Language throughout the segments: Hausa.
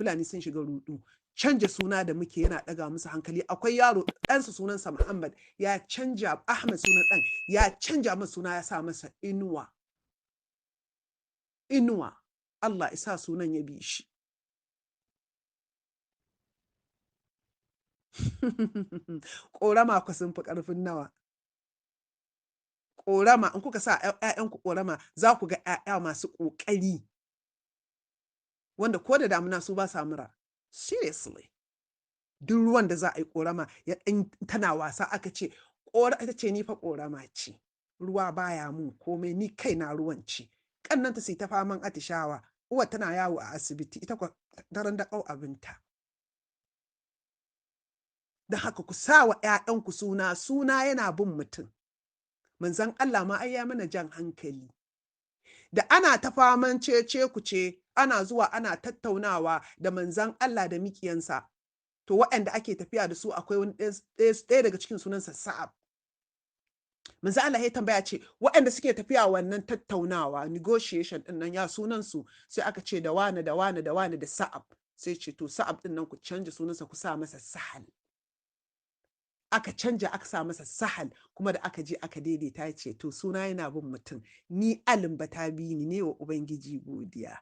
Fulani sun shiga rudu. Canja suna da muke yana ɗaga musu hankali. Akwai yaro ɗansa sunansa Muhammad, ya canja Ahmad sunan ɗan, ya canja masa suna ya sa masa inuwa. Inuwa. Allah isa sunan ya bi shi. Ƙorama ku sun fi ƙarfin nawa. Ƙorama, in kuka sa ‘ya'yanku ƙorama, za ku ga ‘ya'ya masu ƙoƙari. Wanda ko da damuna su ba sa mura. Seriously. Duk ruwan da za a yi ƙorama, tana wasa aka ce, ita ce ni fa ƙorama ce. Ruwa baya mun komai, ni kaina ruwan ci. Ƙannanta sai ta faman atishawa. Uwar tana yawo a asibiti, ita kwa daren da ƙau abinta. Da haka ku sa wa ‘ya'yanku suna, suna yana bin mutum. Manzon Allah ma ai ya mana jan hankali. Da ana ta faman cece ku ce, ana zuwa ana tattaunawa da manzon Allah da mikiyansa. To waɗanda ake tafiya da su akwai wani ɗaya daga cikin sunansa Sa'ab. Manzon Allah ya tambaya ce, waɗanda suke tafiya wannan tattaunawa, negotiation ɗin nan ya sunansu, sai aka ce da wane da wane da wane da Sa'ab. Sai ce to Sa'ab ɗin nan ku canja sunansa ku sa masa Sahal. Aka canja aka sa masa Sahal, kuma da aka je aka daidaita ya ce to suna yana bin mutum, ni Alumbe ta bi ni ne wa Ubangiji godiya.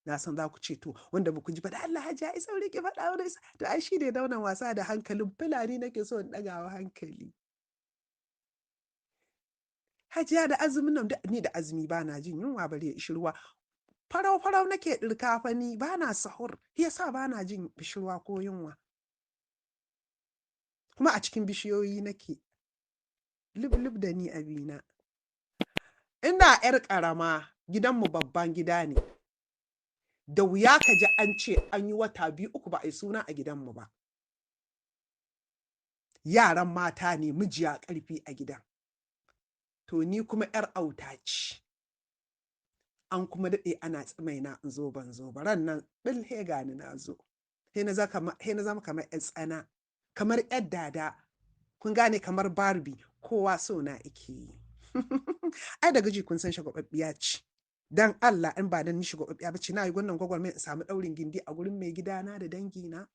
Na san za ku ce to wanda ba ku ji ba da Allah Hajiya ai sauri ki faɗa wani to ai shi ne daunan wasa da hankalin Fulani nake so in ɗagawa hankali. Hajiya da azumin nan ni da azumi ba na jin yunwa bare ya ishi ruwa. Farau nake ɗirka fa ni ba na sahur, yasa ba na jin bishirwa ko yunwa. Kuma a cikin bishiyoyi nake. Lub da ni abina. Ina ‘yar ƙarama, gidanmu babban gida ne. Da wuya ka ji an ce an yi wata 2-3 ba a yi suna a gidanmu ba. Yaran mata ne mijiya ƙarfi a gidan. To ni kuma ‘yar auta ce. An kuma daɗe ana tsimaina in zo ban zo ba. Ran nan ɓil he gani na zo. He na zama kamar ‘yar tsana, kamar ‘yar dada. Kun gane, kamar Barbie, kowa so na ike yi. Ai daga ji kun san shagwababbiya ce. Dan Allah in ba dan ni shagwababbiya ba ce, na yi wannan gwagwarmayar in samu ɗaurin gindi a gurin mai gidana da dangina.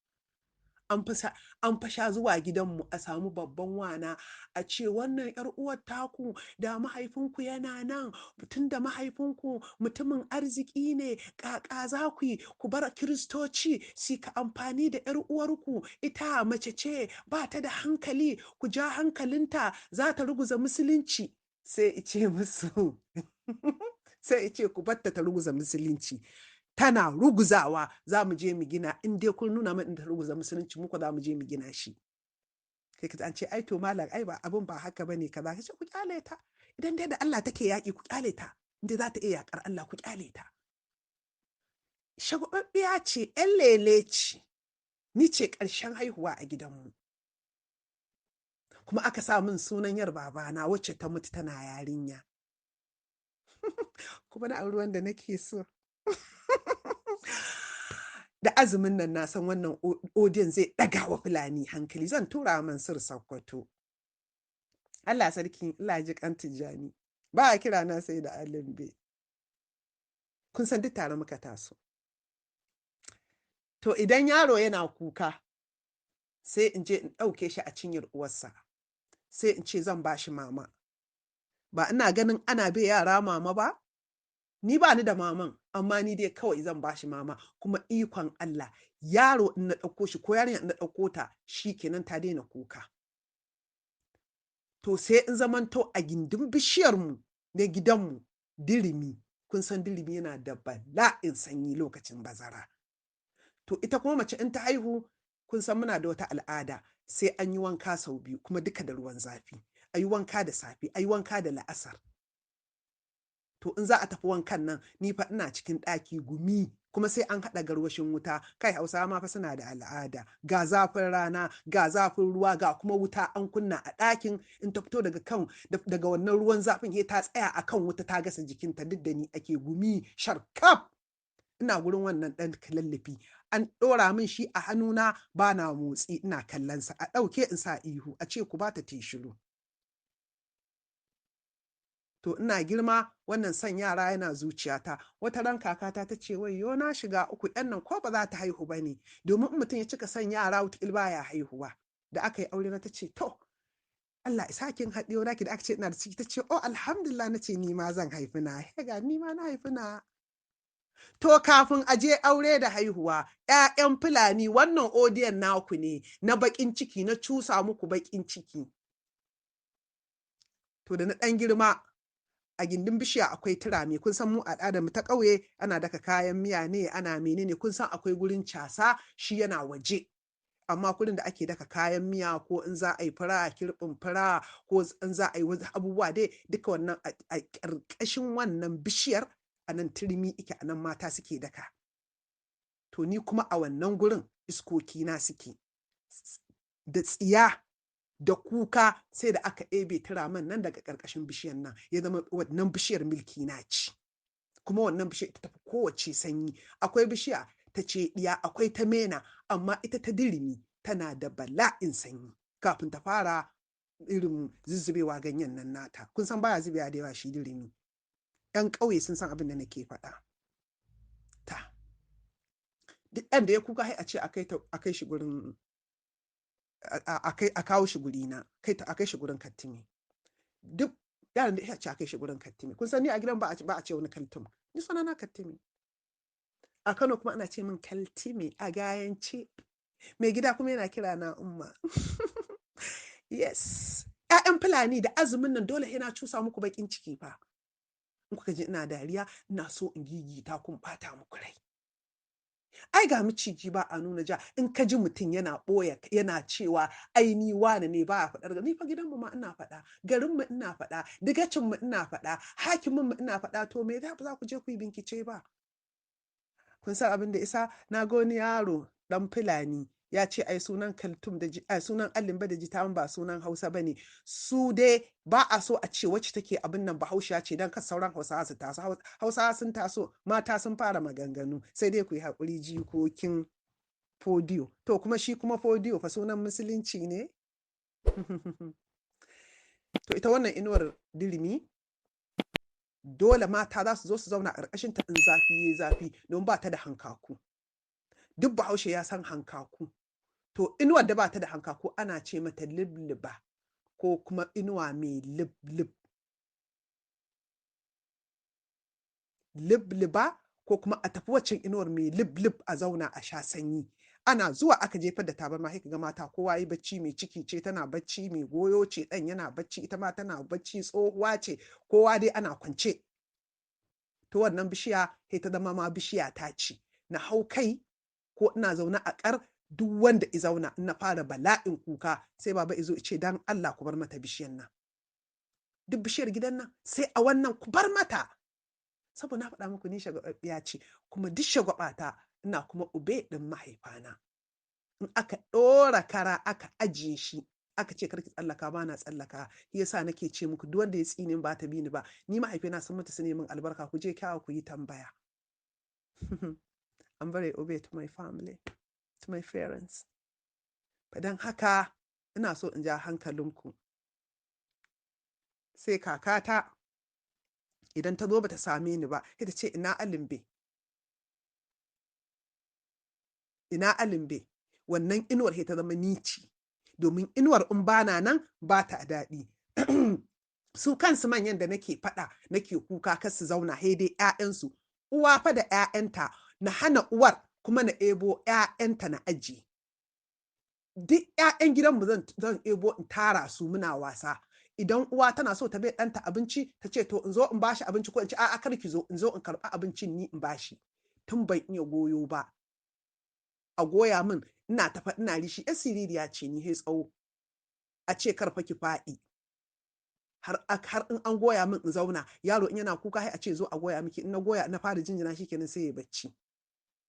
An fasha zuwa gidanmu a samu babban wana a ce wannan ‘yar uwar taku da mahaifinku yana nan, tun da mahaifinku mutumin arziki ne, ƙaƙa za ku yi, ku bar Kiristoci su ka amfani da ‘yar uwarku, ita mace ce ba ta da hankali, ku ja hankalinta za ta ruguza musulunci. Sai ice musu, sai ice ku batta ta ruguza musulunci. Tana ruguzawa za mu je mu gina, in dai kun nuna min ta ruguza musulunci muku za mu je mu gina shi. Kai ka an ce ai to malam ai ba abin ba haka bane kaza, kace ku kyale ta. Idan dai da Allah take yaki ku kyale ta. Inda za ta iya yakar Allah ku kyale ta. Shagwababbiya ce, ƴan lele ce. Ni ce ƙarshen haihuwa a gidanmu. Kuma aka sa min sunan yar babana wacce ta mutu tana yarinya. Kuma na auri wanda nake so. Da azumin nan na san wannan odiyon zai ɗaga wa Fulani hankali. Zan tura Mansur Sokoto. Allah sarki, Allah ji kan Tijjani. Ba a kira na sai da Alumbe. Kun san duk tare muka taso. To idan yaro yana kuka, sai in je in ɗauke shi a cinyar uwarsa. Sai in ce zan ba shi mama. Ba ina ganin ana bai yara mama ba? Ni ba ni da maman, amma ni dai kawai zan ba shi mama. Kuma ikon Allah, yaro in na ɗauko shi ko yarinya in na ɗauko ta, shi kenan ta daina kuka. To sai in zamanto a gindin bishiyarmu na gidanmu, dirimi. Kun san dirimi yana da bala'in sanyi lokacin bazara. To ita kuma mace in ta haihu, kun san muna da wata al'ada, sai an yi wanka sau 2 kuma duka da ruwan zafi. A yi wanka da safe, a yi wanka da la'asar. To in za a tafi wankan nan, ni fa ina cikin ɗaki gumi, kuma sai an haɗa garwashin wuta. Kai Hausawa ma fa suna da al'ada. Ga zafin rana, ga zafin ruwa, ga kuma wuta an kunna a ɗakin. In ta fito daga wannan ruwan zafin, he ta tsaya a kan wuta ta gasa jikinta, duk da ni ake gumi sharkaf. Ina gurin wannan ɗan lallafi. An ɗora min shi a hannuna, ba na motsi, ina kallonsa. A ɗauke in sa ihu, a ce ku ba ta shiru. to ina girma wannan son yara yana zuciyata. Wata ran kakata ta ce wayyo na shiga uku, ɗan nan ko ba za ta haihu ba ne, domin in mutum ya cika son yara wata baya haihuwa. Da aka yi aure na ta ce to Allah isa kin haɗe naki, da aka ce ina da ciki ta ce oh alhamdulillah, na ce ni ma zan haifi na. Ga ni ma na haifi na. To kafin a je aure da haihuwa, ‘ya'yan Fulani, wannan odiyon naku ne na baƙin ciki, na cusa muku baƙin ciki. To da na ɗan girma, a gindin bishiya akwai turame. Kun san mu al'adar mu ta ƙauye ana daka kayan miya ne, ana menene, kun san akwai gurin casa, shi yana waje. Amma gurin da ake daka kayan miya, ko in za a yi fura, kirɓin fura, ko in za a yi wasu abubuwa dai, duka wannan a ƙarƙashin wannan bishiyar, a nan turmi ike, a nan mata suke daka. To ni kuma a wannan gurin iskokina suke. Da tsiya da kuka sai da aka ɗebe turaman nan daga ƙarƙashin bishiyar nan, ya zama wannan bishiyar milki na ci. Kuma wannan bishiyar ita tafi kowace sanyi. Akwai bishiya ta ceɗiya, akwai ta mena, amma ita ta dirimi tana da bala'in sanyi kafin ta fara irin zuzzubewa ganyen nan nata. Kun san baya zubewa da yawa shi dirimi. ‘Yan ƙauye sun san abin da nake faɗa. Ta. Duk ɗan da ya kuka, a ce a kai shi gurin, a kawo shi gurina, a kai shi gurin Kattimi. Duk yaran da ya ce a kai shi gurin Kattimi. Kun san ni a gidan ba a ce wani Kaltum. Ni sunana Kattimi. A Kano kuma ana ce min Kaltimi a gayance. Mai gida kuma yana kira na Umma. Yes. ‘Ya'yan Fulani, da azumin nan dole yana cusa muku baƙin ciki fa. In kuka ji ina dariya, ina so in gigita kun ɓata muku rai. Ai ga miciji ba a nuna ja. In ka ji mutum yana ɓoye, yana cewa ai ni wane ne, ba a faɗar. Ni fa gidanmu ma ina faɗa, garinmu ina faɗa, digacinmu ina faɗa, hakiminmu ina faɗa. To me za ku je ku yi bincike ba? Kun san abin da isa na ga wani yaro ɗan Fulani ya ce ai sunan Kaltum da sunan Alumbe da Jitami ba sunan Hausa bane. Su dai ba a so a ce wacce take abin nan Bahaushiya ce, dan kar sauran Hausawa su taso. Hausawa sun taso, mata sun fara maganganu, sai dai ku yi haƙuri jikokin Fodiyo. To kuma shi kuma Fodiyo fa sunan musulunci ne. To ita wannan inuwar dirimi, dole mata za su zo su zauna a ƙarƙashin ta in zafi yayi zafi, don ba ta da hankaku. Duk Bahaushe ya san hankaku. To inuwar da ba ta da hankaku ana ce mata libliba, ko kuma inuwa mai liblib. Libliba, ko kuma a tafi waccan inuwar mai liblib a zauna a sha sanyi. Ana zuwa aka jefar da tabarma, sai ga mata kowa yi bacci, mai ciki ce tana bacci, mai goyo ce dan yana bacci, ita ma tana bacci, tsohuwa ce, kowa dai ana kwance. To wannan bishiya sai ta zama ma bishiya ta ce. Na hau kai, ko ina zaune a ƙar, duk wanda i zauna in na fara bala'in kuka, sai baba izo ce dan Allah ku bar mata bishiyar nan. Duk bishiyar gidan nan sai a wannan ku bar mata. Saboda na faɗa muku ni shagwaɓaɓɓiya ce, kuma duk shagwaɓata ina kuma ube ɗin mahaifana. In aka ɗora kara aka ajiye shi, aka ce karki tsallaka, ba na tsallaka. Shi yasa nake ce muku duk wanda ya tsine ba ta bi ni ba. Ni mahaifina sun mutu su ne min albarka, ku je kyawa ku yi tambaya. I'm very obey to my family, to my parents. Don haka ina so in ja hankalinku. Sai kakata idan ta zo bata same ni ba, sai ta ce ina Alumbe. Ina Alumbe. Wannan inuwar sai ta zama nici. Domin inuwar in bana nan ba ta daɗi. Su kansu manyan da nake faɗa, nake kuka kar su zauna, sai dai ƴaƴansu. Uwa fa da ƴaƴanta, na hana uwar kuma na ebo ƴaƴanta na ajiye. Duk ƴaƴan gidanmu zan ebo in tara su, muna wasa. Idan uwa tana so ta bai ɗanta abinci, ta ce to in zo in bashi abinci, ko in ce a'a kar ki zo, in zo in karɓi abincin ni in bashi. Tun ban iya goyo ba. A goya min, ina tafa ina rishi, ƴar siririya ce ni, he tsawo. A ce kar fa ki faɗi. Har in an goya min in zauna, yaro in yana kuka sai a ce zo a goya miki. In na goya na fara jinjina shi kenan sai ya bacci.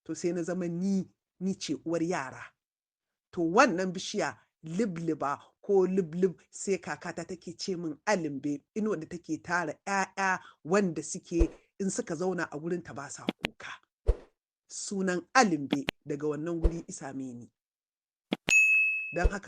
To sai na zama ni ce uwar yara. To wannan bishiya libliba ko liblib, sai kakata take ce min Alumbe, inuwa da take tara ƴaƴa wanda suke in suka zauna a gurin ta ba sa kuka. Sunan Alumbe daga wannan guri isa ni. Don haka